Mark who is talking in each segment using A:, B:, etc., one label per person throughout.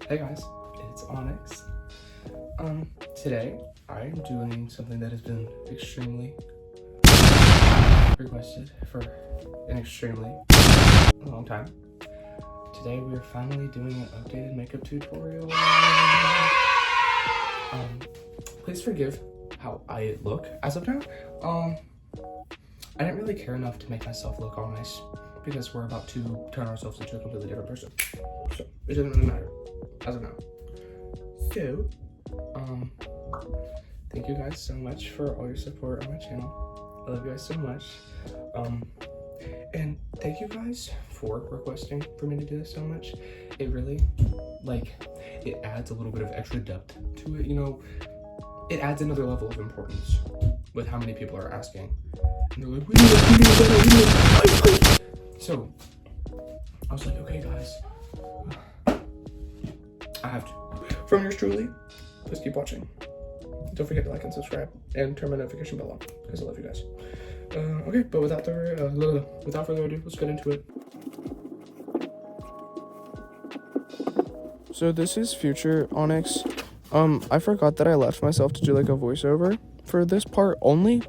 A: Hey guys, it's Onyx. Today I'm doing something that has been extremely requested for an extremely long time. Today we are finally doing an updated makeup tutorial. Please forgive how I look as of now. I didn't really care enough to make myself look all nice because we're about to turn ourselves into a completely different person. So it doesn't really matter as of now. So, thank you guys so much for all your support on my channel. I love you guys so much. And thank you guys for requesting for me to do this so much. It really, it adds a little bit of extra depth to it, you know. It adds another level of importance with how many people are asking. And they're like, we need it. So, I was like, okay guys, I have to. From yours truly, please keep watching. Don't forget to like and subscribe and turn my notification bell on because I love you guys. Okay, but without further ado, let's get into it. So this is future Onyx. I forgot that I left myself to do like a voiceover for this part only.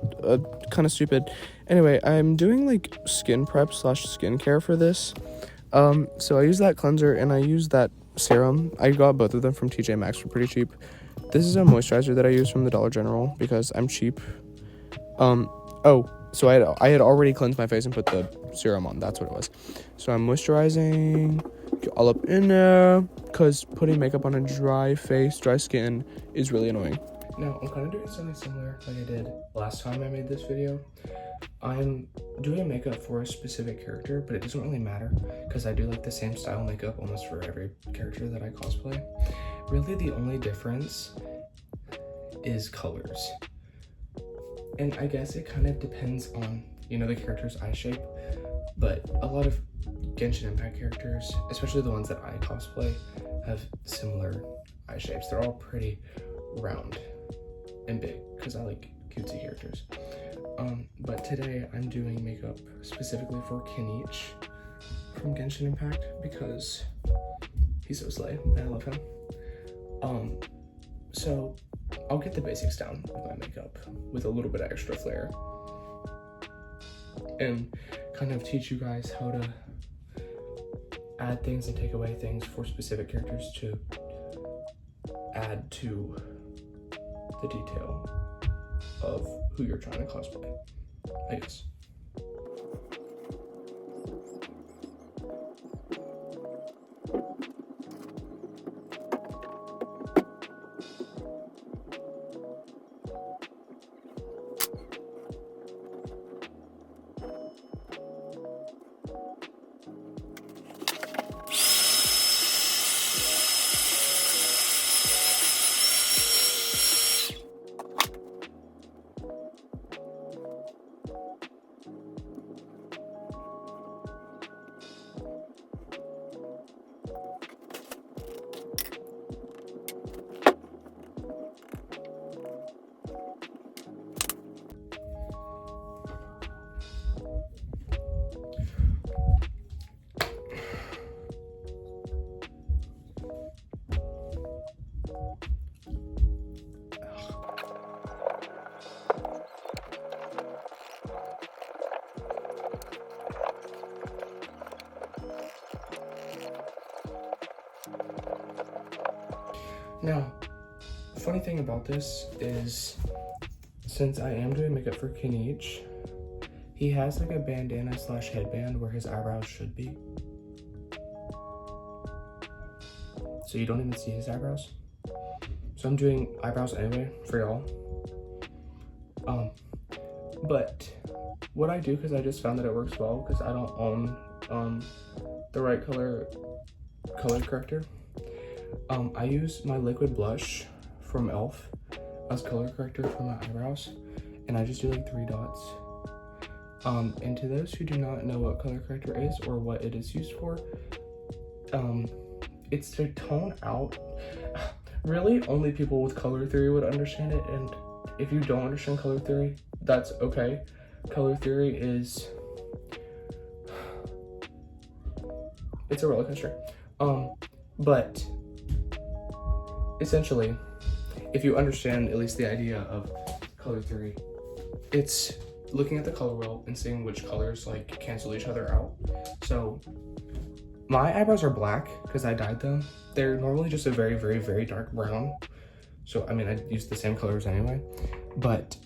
A: Kind of stupid. Anyway, I'm doing like skin prep / skincare for this. So I use that cleanser and I use that serum. I got both of them from TJ Maxx for pretty cheap. This is a moisturizer that I use from the Dollar General because I'm cheap. So I had already cleansed my face and put the serum on. That's what it was. So I'm moisturizing, get all up in there, because putting makeup on a dry face, dry skin is really annoying. Now, I'm kind of doing something similar like I did last time I made this video. I'm doing makeup for a specific character, but it doesn't really matter because I do like the same style makeup almost for every character that I cosplay. Really, the only difference is colors. And I guess it kind of depends on, you know, the character's eye shape, but a lot of Genshin Impact characters, especially the ones that I cosplay, have similar eye shapes. They're all pretty round and big because I like cutesy characters. But today I'm doing makeup specifically for Kinich from Genshin Impact because he's so slay and I love him. So I'll get the basics down with my makeup with a little bit of extra flair and kind of teach you guys how to add things and take away things for specific characters to add to the detail of who you're trying to cosplay, I guess. Now, the funny thing about this is, since I am doing makeup for Kinich, he has like a bandana / headband where his eyebrows should be. So you don't even see his eyebrows. So I'm doing eyebrows anyway for y'all. But what I do, because I just found that it works well, because I don't own the right color corrector. I use my liquid blush from e.l.f. as color corrector for my eyebrows, and I just do like 3 dots. And to those who do not know what color corrector is or what it is used for, it's to tone out. Really, only people with color theory would understand it, and if you don't understand color theory, that's okay. Color theory is, it's a roller coaster. But essentially, if you understand at least the idea of color theory, it's looking at the color wheel and seeing which colors like cancel each other out. So my eyebrows are black because I dyed them. They're normally just a very, very, very dark brown. So, I mean, I use the same colors anyway. But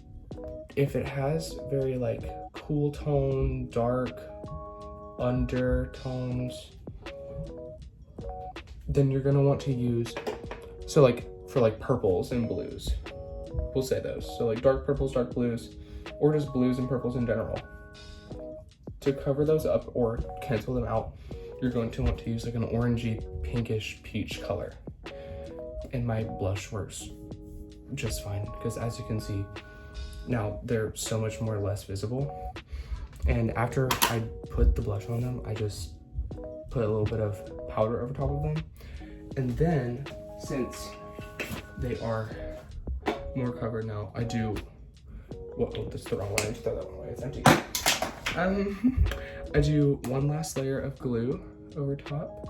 A: if it has very like cool tone, dark undertones, then you're gonna want to use, so like for like purples and blues, we'll say those. So like dark purples, dark blues, or just blues and purples in general. To cover those up or cancel them out, you're going to want to use like an orangey, pinkish, peach color. And my blush works just fine because as you can see, now they're so much more less visible. And after I put the blush on them, I just put a little bit of powder over top of them. And then, since they are more covered now, I do, whoa, that's the wrong one, I need to throw that one away, it's empty. I do one last layer of glue over top.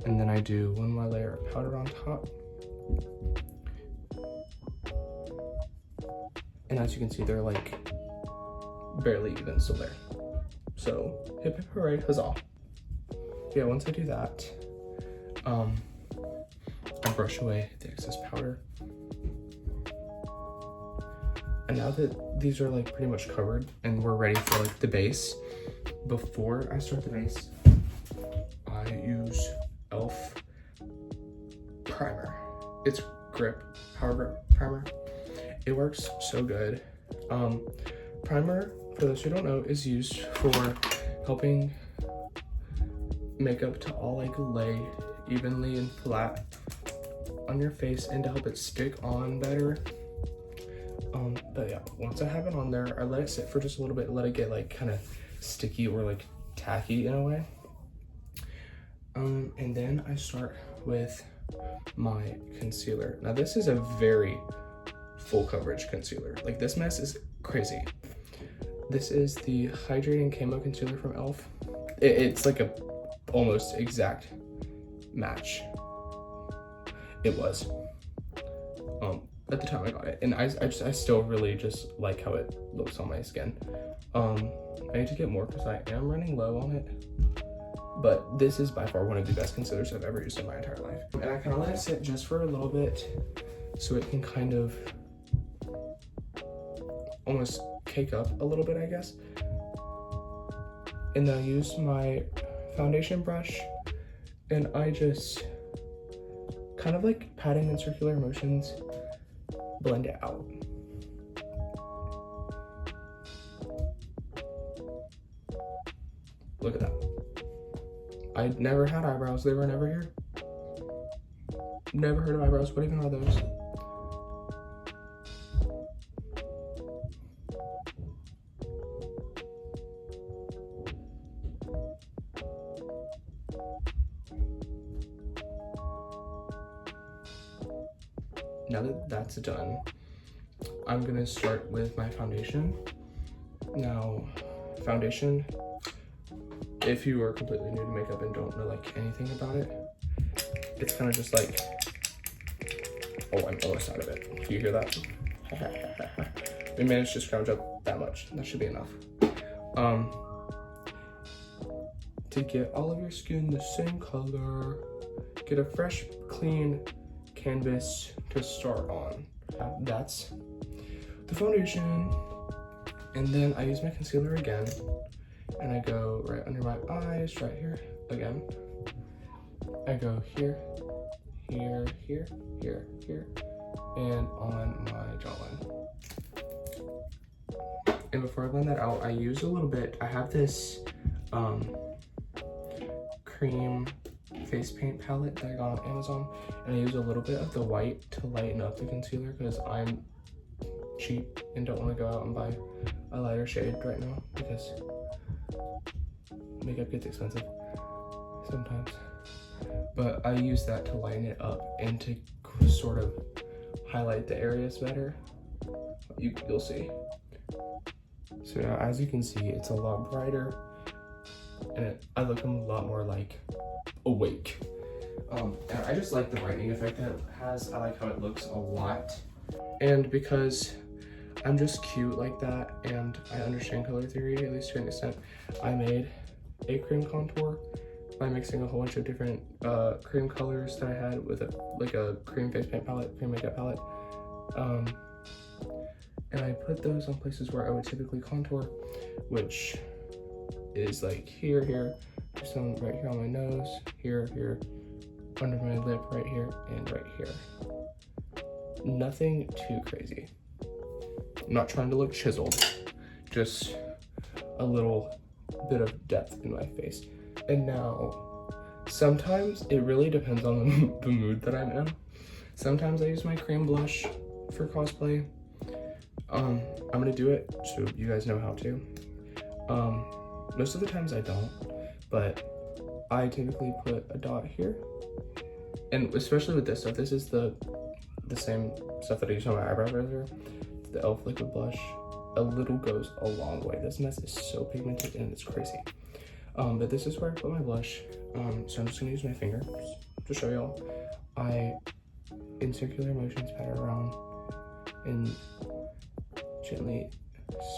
A: And then I do one more layer of powder on top. And as you can see, they're like barely even still there. So hip hip hooray, huzzah. Yeah, once I do that, I brush away the excess powder. And now that these are like pretty much covered and we're ready for like the base, before I start the base, I use e.l.f. primer. It's Grip Power Grip primer. It works so good. Primer, for those who don't know, is used for helping makeup to all like lay evenly and flat on your face and to help it stick on better. But yeah, once I have it on there, I let it sit for just a little bit, let it get like kind of sticky or like tacky in a way. And then I start with my concealer. Now this is a very full coverage concealer. Like this mess is crazy. This is the Hydrating Camo Concealer from e.l.f. It's like a almost exact match. It was. At the time I got it, and I still really just like how it looks on my skin. I need to get more because I am running low on it, but this is by far one of the best concealers I've ever used in my entire life. And I kind of let it sit just for a little bit so it can kind of almost cake up a little bit, I guess. And then I use my foundation brush and I just kind of like patting in circular motions, blend it out. Look at that. I never had eyebrows, they were never here. Never heard of eyebrows, what even are those? Now that that's done, I'm gonna start with my foundation. Now, foundation, if you are completely new to makeup and don't know like anything about it, it's kind of just like, oh, I'm almost out of it. Do you hear that? We managed to scrounge up that much. That should be enough. To get all of your skin the same color, get a fresh, clean canvas to start on. That's the foundation. And then I use my concealer again, and I go right under my eyes, right here again. I go here, here, here, here, here, and on my jawline. And before I blend that out, I use a little bit, I have this cream face paint palette that I got on Amazon, and I use a little bit of the white to lighten up the concealer because I'm cheap and don't want to go out and buy a lighter shade right now because makeup gets expensive sometimes. But I use that to lighten it up and to sort of highlight the areas better. You'll see. So now, as you can see, it's a lot brighter, and I look a lot more like awake. And I just like the brightening effect that it has. I like how it looks a lot. And because I'm just cute like that and I understand color theory, at least to an extent, I made a cream contour by mixing a whole bunch of different cream colors that I had with a cream face paint palette, cream makeup palette. And I put those on places where I would typically contour, which is like here, there's some right here on my nose, here, under my lip, right here, and right here. Nothing too crazy. I'm not trying to look chiseled, just a little bit of depth in my face. And now, sometimes it really depends on the mood that I'm in. Sometimes I use my cream blush for cosplay. I'm gonna do it so you guys know how to. Most of the times I don't, but I typically put a dot here. And especially with this stuff, this is the same stuff that I used on my eyebrows earlier. The e.l.f. liquid blush. A little goes a long way. This mess is so pigmented and it's crazy. But this is where I put my blush. So I'm just gonna use my finger to show y'all. I, in circular motions, pat it around and gently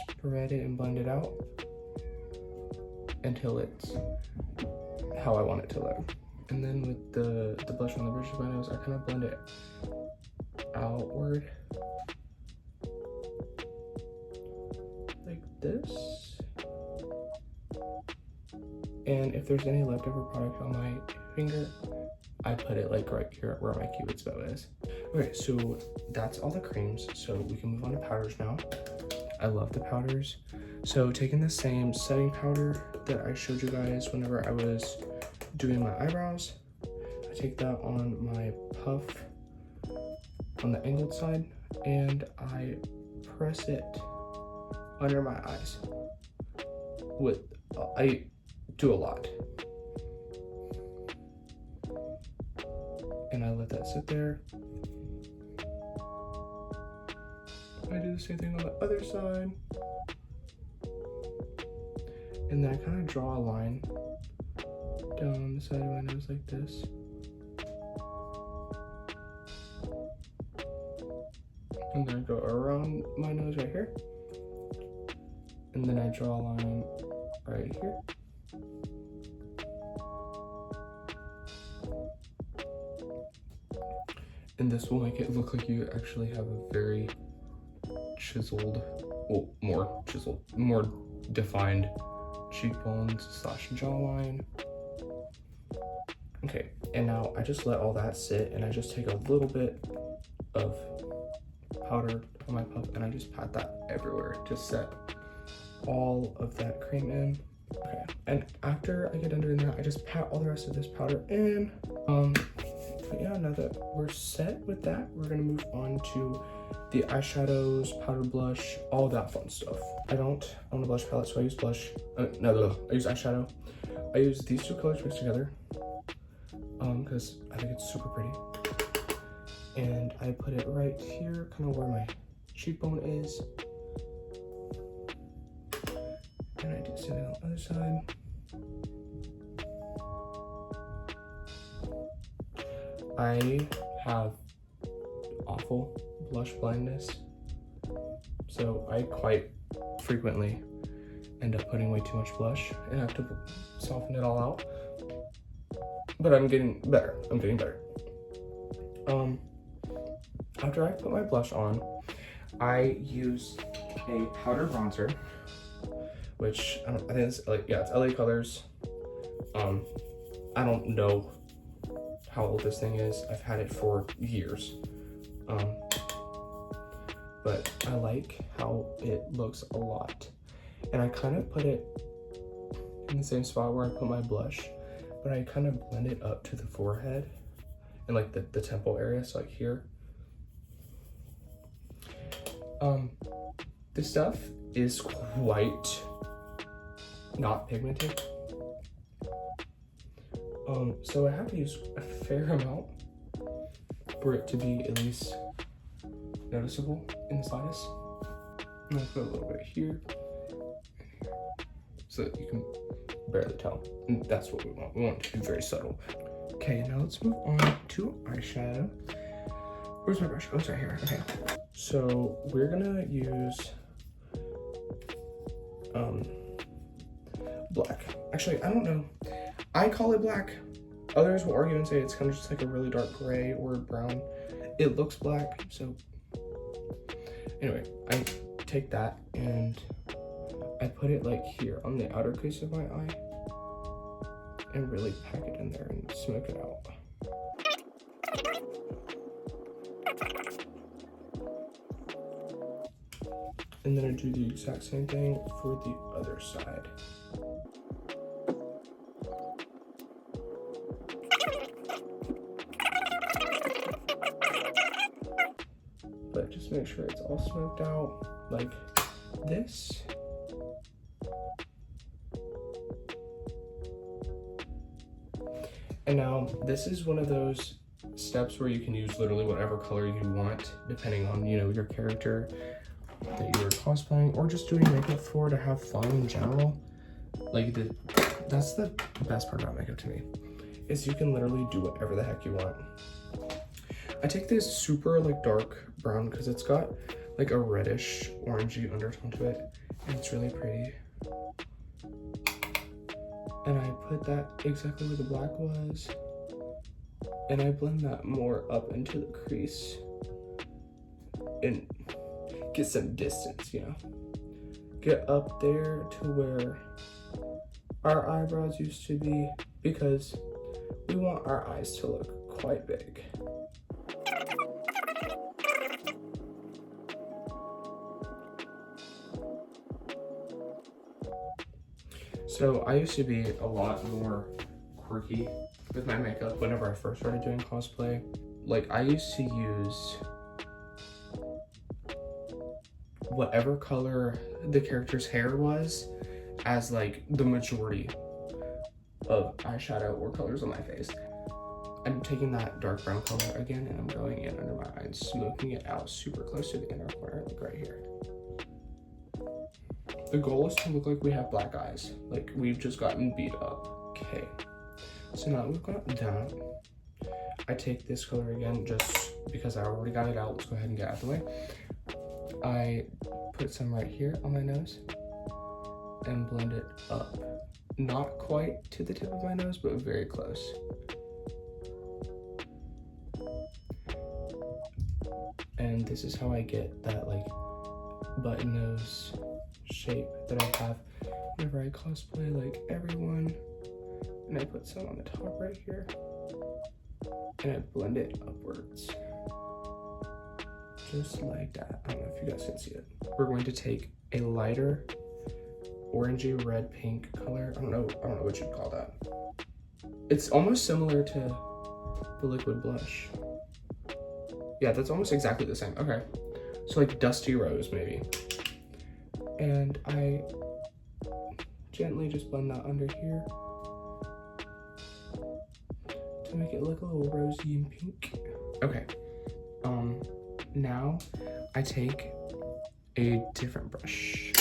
A: spread it and blend it out until it's how I want it to look. And then with the blush on the bridge of my nose, I kind of blend it outward like this. And if there's any leftover product on my finger, I put it like right here where my cupid's bow is. Okay, so that's all the creams. So we can move on to powders now. I love the powders. So taking the same setting powder that I showed you guys whenever I was doing my eyebrows, I take that on my puff on the angled side and I press it under my eyes. I do a lot. And I let that sit there. I do the same thing on the other side. And then I kind of draw a line down the side of my nose like this. And then I go around my nose right here. And then I draw a line right here. And this will make it look like you actually have a very chiseled, well, more defined cheekbones / jawline. Okay, and now I just let all that sit and I just take a little bit of powder on my puff and I just pat that everywhere to set all of that cream in. Okay, and after I get under in there, I just pat all the rest of this powder in. But yeah, now that we're set with that, we're gonna move on to the eyeshadows, powder blush, all that fun stuff. I don't own a blush palette, so I use blush. I use eyeshadow. I use these two colors mixed together because I think it's super pretty. And I put it right here, kind of where my cheekbone is. And I do the same on the other side. I have awful blush blindness, so I quite frequently end up putting way too much blush and have to soften it all out. But I'm getting better. After I put my blush on, I use a powder bronzer, which I think it's it's LA Colors. I don't know how old this thing is. I've had it for years. But I like how it looks a lot. And I kind of put it in the same spot where I put my blush, but I kind of blend it up to the forehead and like the temple area, so like here. This stuff is quite not pigmented. So I have to use a fair amount for it to be at least noticeable in the slightest. I'm gonna put a little bit here and here so that you can barely tell. And that's what we want. We want it to be very subtle. Okay, now let's move on to eyeshadow. Where's my brush? Oh, it's right here. Okay. So we're gonna use black. Actually, I don't know. I call it black. Others will argue and say it's kind of just like a really dark gray or brown. It looks black, so anyway, I take that and I put it like here on the outer crease of my eye and really pack it in there and smoke it out. And then I do the exact same thing for the other side. But just make sure it's all smoked out like this. And now this is one of those steps where you can use literally whatever color you want, depending on, you know, your character that you're cosplaying or just doing makeup for to have fun in general. Like that's the best part about makeup to me, is you can literally do whatever the heck you want. I take this super like dark brown because it's got like a reddish orangey undertone to it and it's really pretty. And I put that exactly where the black was and I blend that more up into the crease and get some distance, you know. Get up there to where our eyebrows used to be because we want our eyes to look quite big. So I used to be a lot more quirky with my makeup whenever I first started doing cosplay. Like I used to use whatever color the character's hair was as like the majority of eyeshadow or colors on my face. I'm taking that dark brown color again and I'm going in under my eye and smoking it out super close to the inner corner, like right here. The goal is to look like we have black eyes, like we've just gotten beat up. Okay, so now we've got that. I take this color again just because I already got it out. Let's go ahead and get out of the way. I put some right here on my nose and blend it up. Not quite to the tip of my nose, but very close. And this is how I get that like button nose shape that I have whenever I cosplay like everyone. And I put some on the top right here and I blend it upwards just like that. I don't know if you guys can see it. We're going to take a lighter orangey red pink color. I don't know what you'd call that. It's almost similar to the liquid blush. Yeah, that's almost exactly the same. Okay, so like dusty rose maybe. And I gently just blend that under here to make it look a little rosy and pink. Okay, now I take a different brush.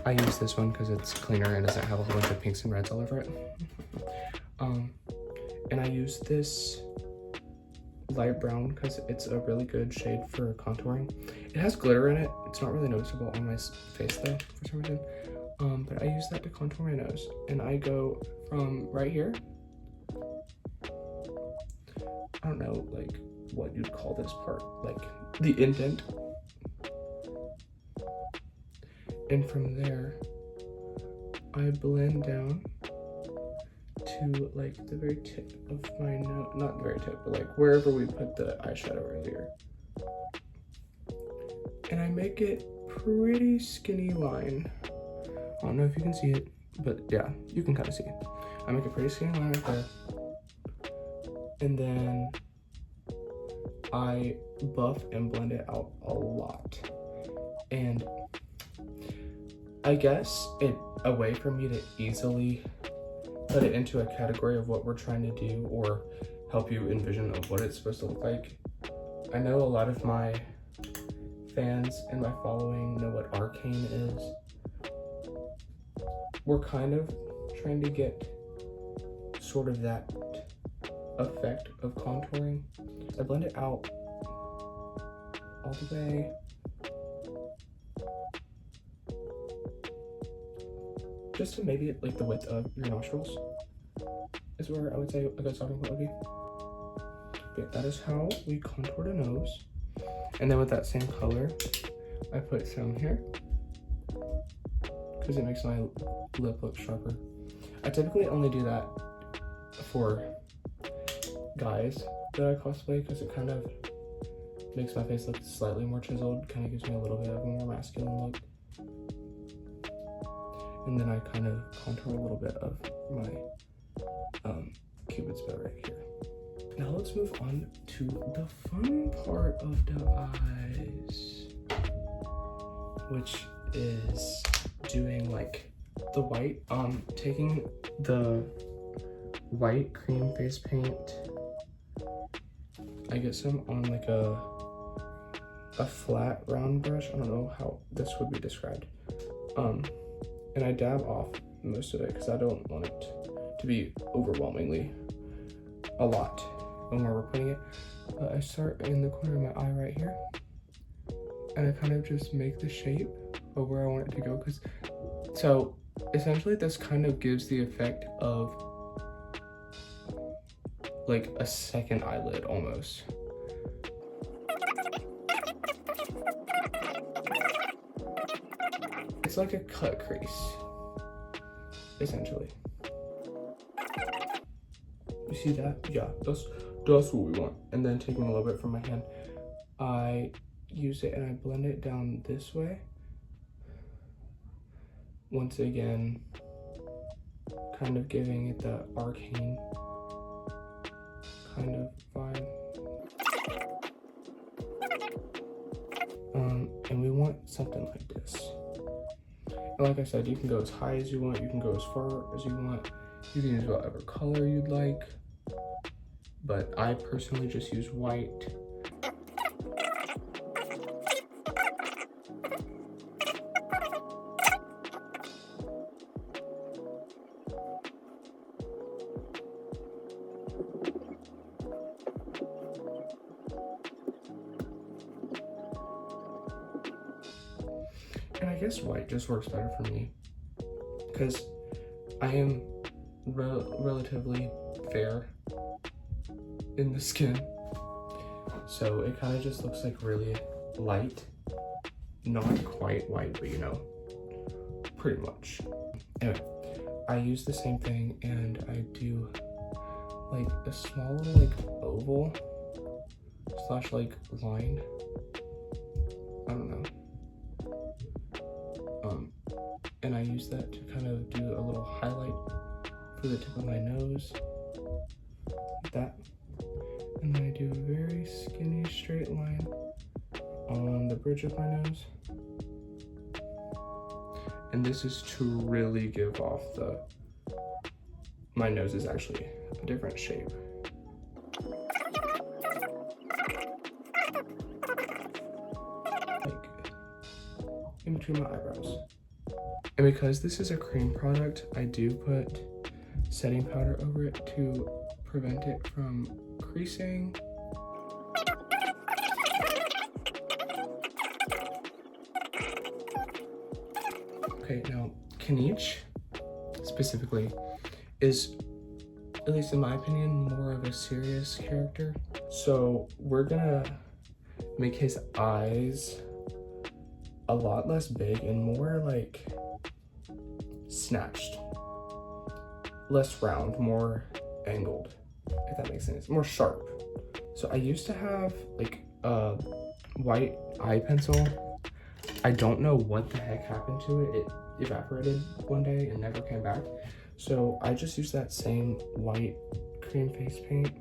A: I use this one because it's cleaner and doesn't have a whole bunch of pinks and reds all over it. And I use this light brown because it's a really good shade for contouring. It has glitter in it. It's not really noticeable on my face though, for some reason. But I use that to contour my nose. And I go from right here. I don't know, like, what you'd call this part. Like, the indent. And from there, I blend down to like the very tip of my nose, not the very tip, but like wherever we put the eyeshadow earlier. And I make it pretty skinny line. I don't know if you can see it, but yeah, you can kind of see it. I make a pretty skinny line right there. And then I buff and blend it out a lot. And I guess a way for me to easily put it into a category of what we're trying to do or help you envision of what it's supposed to look like. I know a lot of my fans and my following know what arcane is. We're kind of trying to get sort of that effect of contouring. I blend it out all the way. Just to maybe like the width of your nostrils is where I would say a good starting point would be. But that is how we contour the nose. And then with that same color, I put some here because it makes my lip look sharper. I typically only do that for guys that I cosplay because it kind of makes my face look slightly more chiseled, kind of gives me a little bit of a more masculine look. And then I kind of contour a little bit of my Cupid's bow right here. Now let's move on to the fun part of the eyes, which is doing like the white, taking the white cream face paint. I get some on like a flat round brush. I don't know how this would be described. And I dab off most of it because I don't want it to be overwhelmingly a lot when we're putting it. I start in the corner of my eye right here, and I kind of just make the shape of where I want it to go. So essentially this kind of gives the effect of like a second eyelid almost. It's like a cut crease, essentially. You see that? Yeah, that's what we want. And then taking a little bit from my hand, I use it and I blend it down this way. Once again, kind of giving it the arcane kind of vibe. And we want something like this. And like I said, you can go as high as you want, you can go as far as you want, you can use whatever color you'd like, but I personally just use white. And I guess white just works better for me because I am relatively fair in the skin, so it kind of just looks like really light, not quite white, but you know, pretty much. Anyway, I use the same thing and I do like a small little like oval slash like line, I don't know. And I use that to kind of do a little highlight for the tip of my nose, like that. And then I do a very skinny straight line on the bridge of my nose. And this is to really give off my nose is actually a different shape. Like in between my eyebrows. And because this is a cream product, I do put setting powder over it to prevent it from creasing. Okay, now Kaniche specifically is, at least in my opinion, more of a serious character. So we're gonna make his eyes a lot less big and more like snatched, less round, more angled, if that makes sense, more sharp. So I used to have like a white eye pencil. I don't know what the heck happened to it. It evaporated one day and never came back. So I just used that same white cream face paint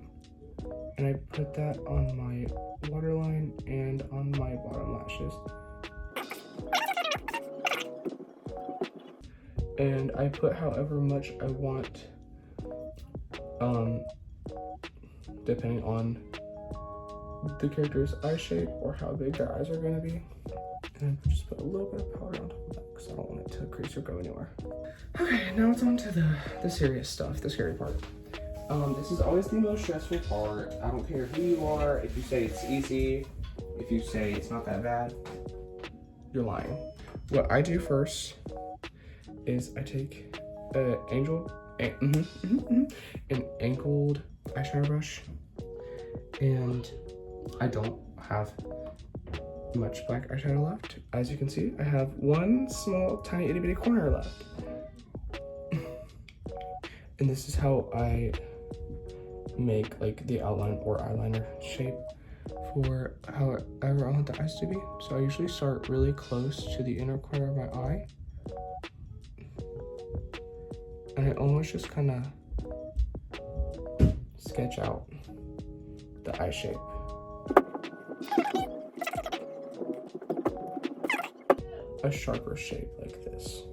A: and I put that on my waterline and on my bottom lashes. And I put however much I want, depending on the character's eye shape or how big their eyes are gonna be. And I just put a little bit of powder on top of that because I don't want it to crease or go anywhere. Okay, now it's on to the serious stuff, the scary part. This is always the most stressful part. I don't care who you are. If you say it's easy, if you say it's not that bad, you're lying. What I do first is I take an angled eyeshadow brush, and I don't have much black eyeshadow left. As you can see, I have one small tiny itty bitty corner left. And this is how I make like the outline or eyeliner shape for however I want the eyes to be. So I usually start really close to the inner corner of my eye, and I almost just kind of sketch out the eye shape. A sharper shape like this.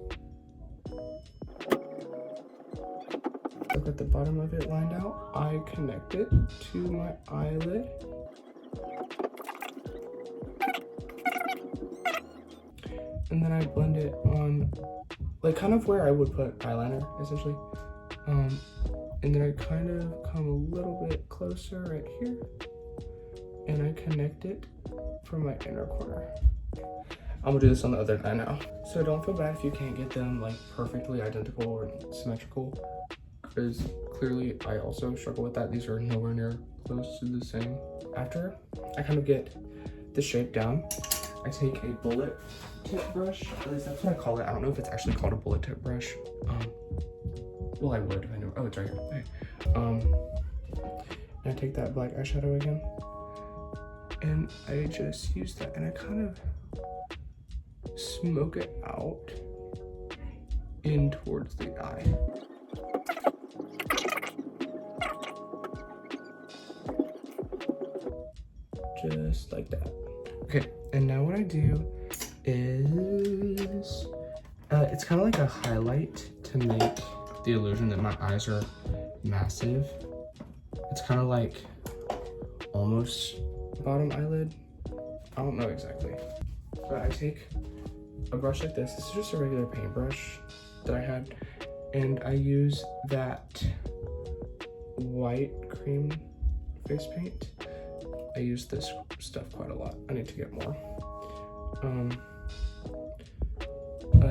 A: I've got the bottom of it lined out. I connect it to my eyelid. And then I blend it on, like kind of where I would put eyeliner, essentially. And then I kind of come a little bit closer right here, and I connect it from my inner corner. I'm gonna do this on the other eye now. So don't feel bad if you can't get them like perfectly identical or symmetrical, because clearly I also struggle with that. These are nowhere near close to the same. After I kind of get the shape down, I take a bullet tip brush, at least that's what I call it. I don't know if it's actually called a bullet tip brush. Well, I would if I knew. Oh, it's right here. Okay. And I take that black eyeshadow again, and I just use that, and I kind of smoke it out in towards the eye. Just like that. Okay, and now what I do is, it's kind of like a highlight to make the illusion that my eyes are massive. It's kind of like almost bottom eyelid. I don't know exactly. But I take a brush like this. This is just a regular paintbrush that I had, and I use that white cream face paint. I use this stuff quite a lot. I need to get more.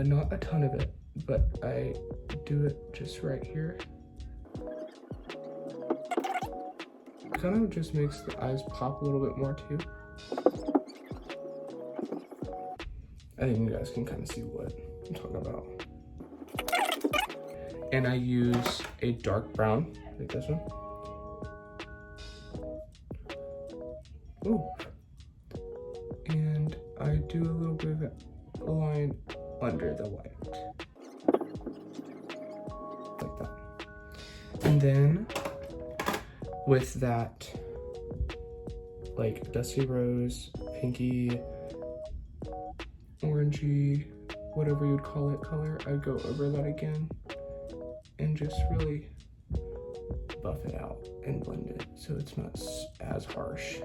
A: Not a ton of it, but I do it just right here. Kind of just makes the eyes pop a little bit more too. I think you guys can kind of see what I'm talking about. And I use a dark brown, like this one. Ooh. And I do a little bit of a line under the white. Like that. And then with that, like dusty rose, pinky, orangey, whatever you'd call it, color, I go over that again and just really buff it out and blend it so it's not as harsh.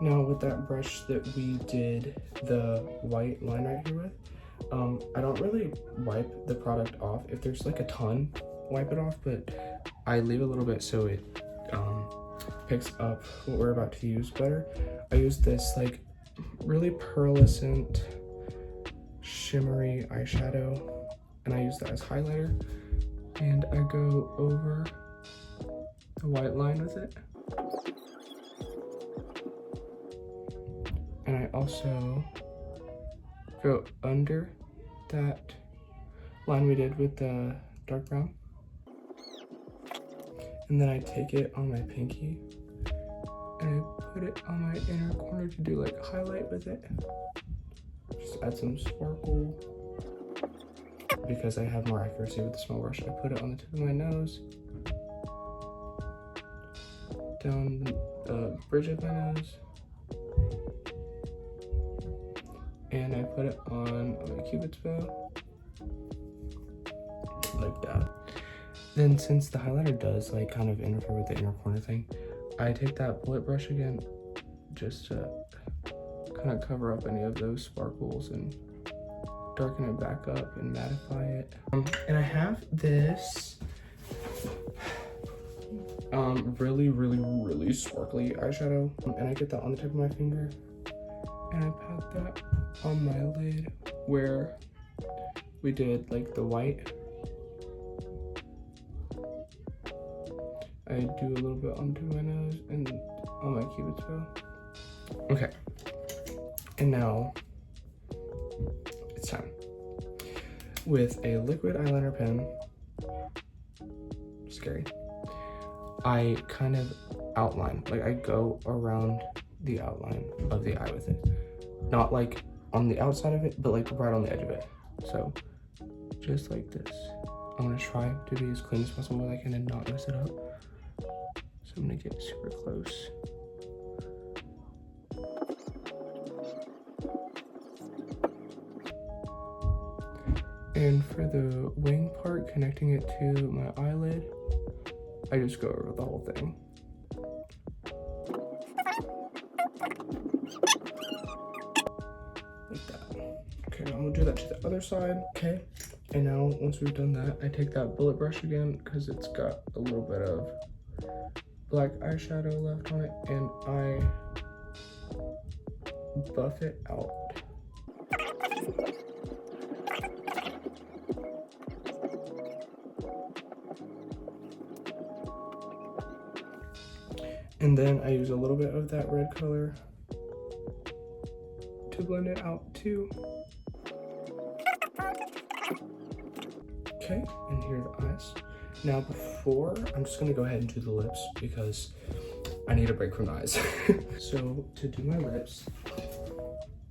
A: Now with that brush that we did the white line right here with, I don't really wipe the product off. If there's like a ton, wipe it off, but I leave a little bit so it picks up what we're about to use better. I use this like really pearlescent shimmery eyeshadow, and I use that as highlighter, and I go over the white line with it. And I also go under that line we did with the dark brown. And then I take it on my pinky and I put it on my inner corner to do like a highlight with it. Just add some sparkle. Because I have more accuracy with the small brush, I put it on the tip of my nose, down the bridge of my nose, and I put it on my cupid's bow, like that. Then since the highlighter does like kind of interfere with the inner corner thing, I take that bullet brush again just to kind of cover up any of those sparkles and darken it back up and mattify it. And I have this really sparkly eyeshadow, and I get that on the tip of my finger, and I pat that on my lid where we did like the white. I do a little bit onto my nose and on my cupid's bow. Okay, and now it's time. With a liquid eyeliner pen, scary, I kind of outline, like I go around the outline of the eye with it. Not like on the outside of it, but like right on the edge of it. So just like this. I'm gonna try to be as clean as possible with I can and not mess it up. So I'm gonna get super close. And for the wing part, connecting it to my eyelid, I just go over the whole thing. Like that. Okay, now I'm gonna do that to the other side. Okay, and now once we've done that, I take that bullet brush again because it's got a little bit of black eyeshadow left on it, and I buff it out. And then I use a little bit of that red color to blend it out too. Okay, and here are the eyes. Now before, I'm just gonna go ahead and do the lips because I need a break from the eyes. So to do my lips,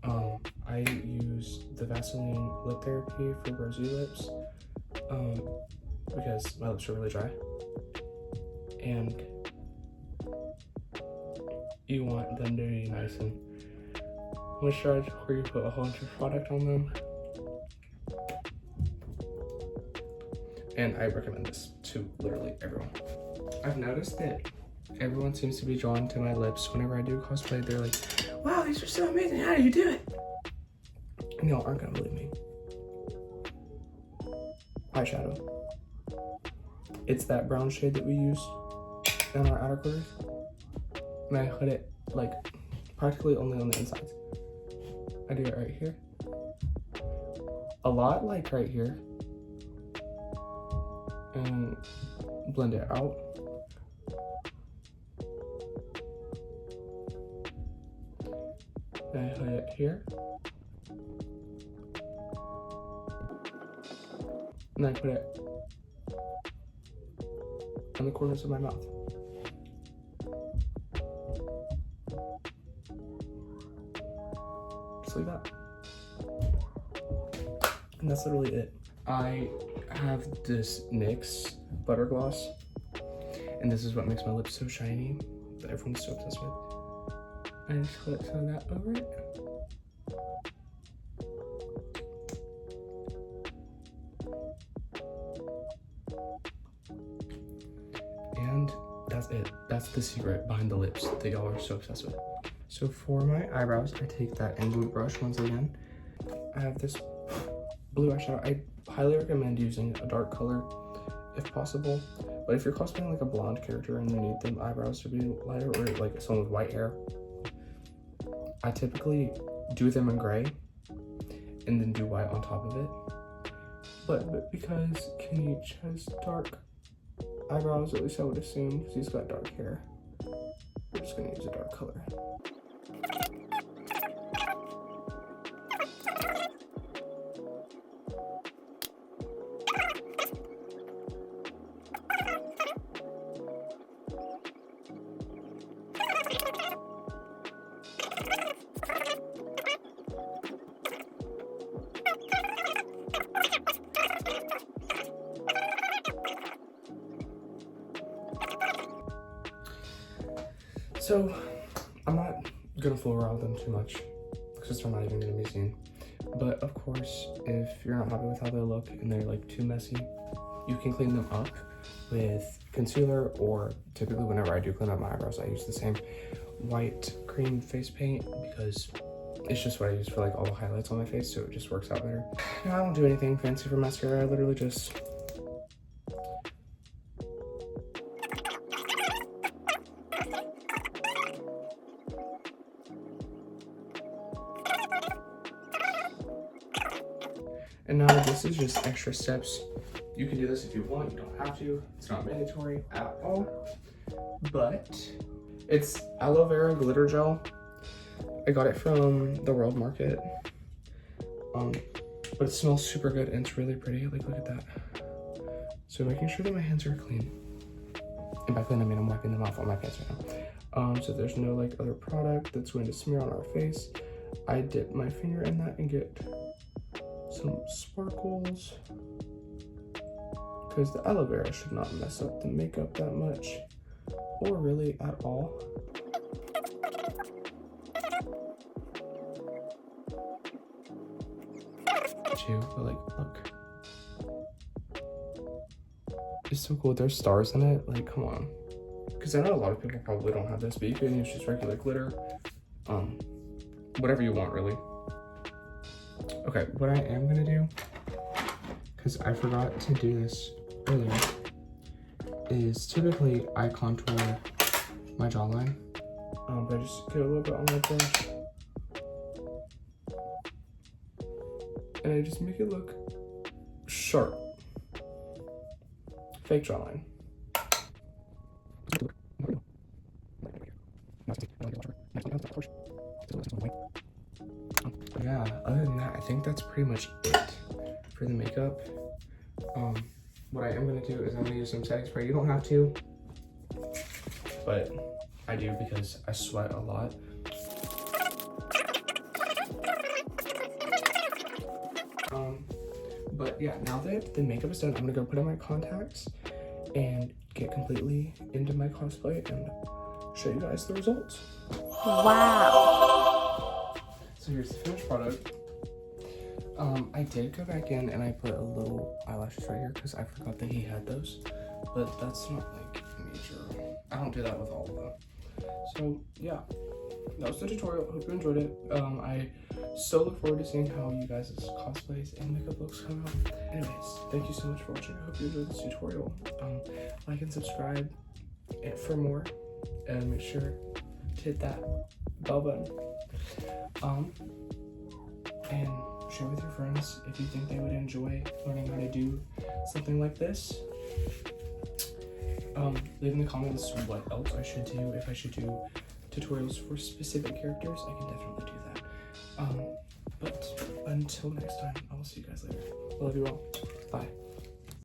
A: I use the Vaseline Lip Therapy for rosy lips because my lips are really dry. And you want them to be nice and moisturized before you put a whole bunch of product on them. And I recommend this to literally everyone. I've noticed that everyone seems to be drawn to my lips whenever I do cosplay. They're like, wow, these are so amazing, how do you do it? And y'all aren't gonna believe me. Eyeshadow. It's that brown shade that we use in our outer quarters. And I put it like practically only on the insides. I do it right here. A lot like right here. And blend it out. And I put it here. And I put it on the corners of my mouth. Just like that. And that's literally it. I have this NYX butter gloss, and this is what makes my lips so shiny that everyone's so obsessed with. I just put some of that over it. And that's it. That's the secret behind the lips that y'all are so obsessed with. So for my eyebrows, I take that Emboot brush once again. I have this blue eyeshadow. I highly recommend using a dark color if possible. But if you're cosplaying like a blonde character and you need the eyebrows to be lighter, or like someone with white hair, I typically do them in gray and then do white on top of it. But because Kenich has dark eyebrows, at least I would assume, because he's got dark hair, we're just gonna use a dark color. So I'm not gonna fool around with them too much because they're not even gonna be seen. But of course, if you're not happy with how they look and they're like too messy, you can clean them up with concealer, or typically whenever I do clean up my eyebrows, I use the same white cream face paint because It's just what I use for like all the highlights on my face, so it just works out better. I don't do anything fancy for mascara. I literally just and now this is just extra steps. You can do this if you want, you don't have to. It's not mandatory at all. But it's aloe vera glitter gel. I got it from the World Market. But it smells super good and it's really pretty. Like, look at that. So making sure that my hands are clean. And by clean, I mean I'm wiping them off on my pants right now. So there's no like other product that's going to smear on our face. I dip my finger in that and get some sparkles. Because the aloe vera should not mess up the makeup that much. Or really at all. But like, look, it's so cool. There's stars in it. Like, come on. Because I know a lot of people probably don't have this, but you can use just regular glitter. Whatever you want, really. Okay, what I am gonna do, because I forgot to do this earlier, is typically I contour my jawline, but I just get a little bit on my brush. And I just make it look sharp. Fake jawline. Yeah, other than that, I think that's pretty much it for the makeup. What I am gonna do is I'm gonna use some setting spray. You don't have to, but I do because I sweat a lot. But yeah, now that the makeup is done, I'm gonna go put on my contacts and get completely into my cosplay and show you guys the results.
B: Wow.
A: So here's the finished product. I did go back in and I put a little eyelashes right here because I forgot that he had those, but that's not like major. I don't do that with all of them. So yeah, that was the tutorial. Hope you enjoyed it. I so look forward to seeing how you guys' cosplays and makeup looks come out. Anyways, thank you so much for watching. I hope you enjoyed this tutorial. Like and subscribe for more, and make sure to hit that bell button. And share with your friends if you think they would enjoy learning how to do something like this. Leave in the comments what else I should do. If I should do tutorials for specific characters, I can definitely do that. But until next time, I will see you guys later. I love you all.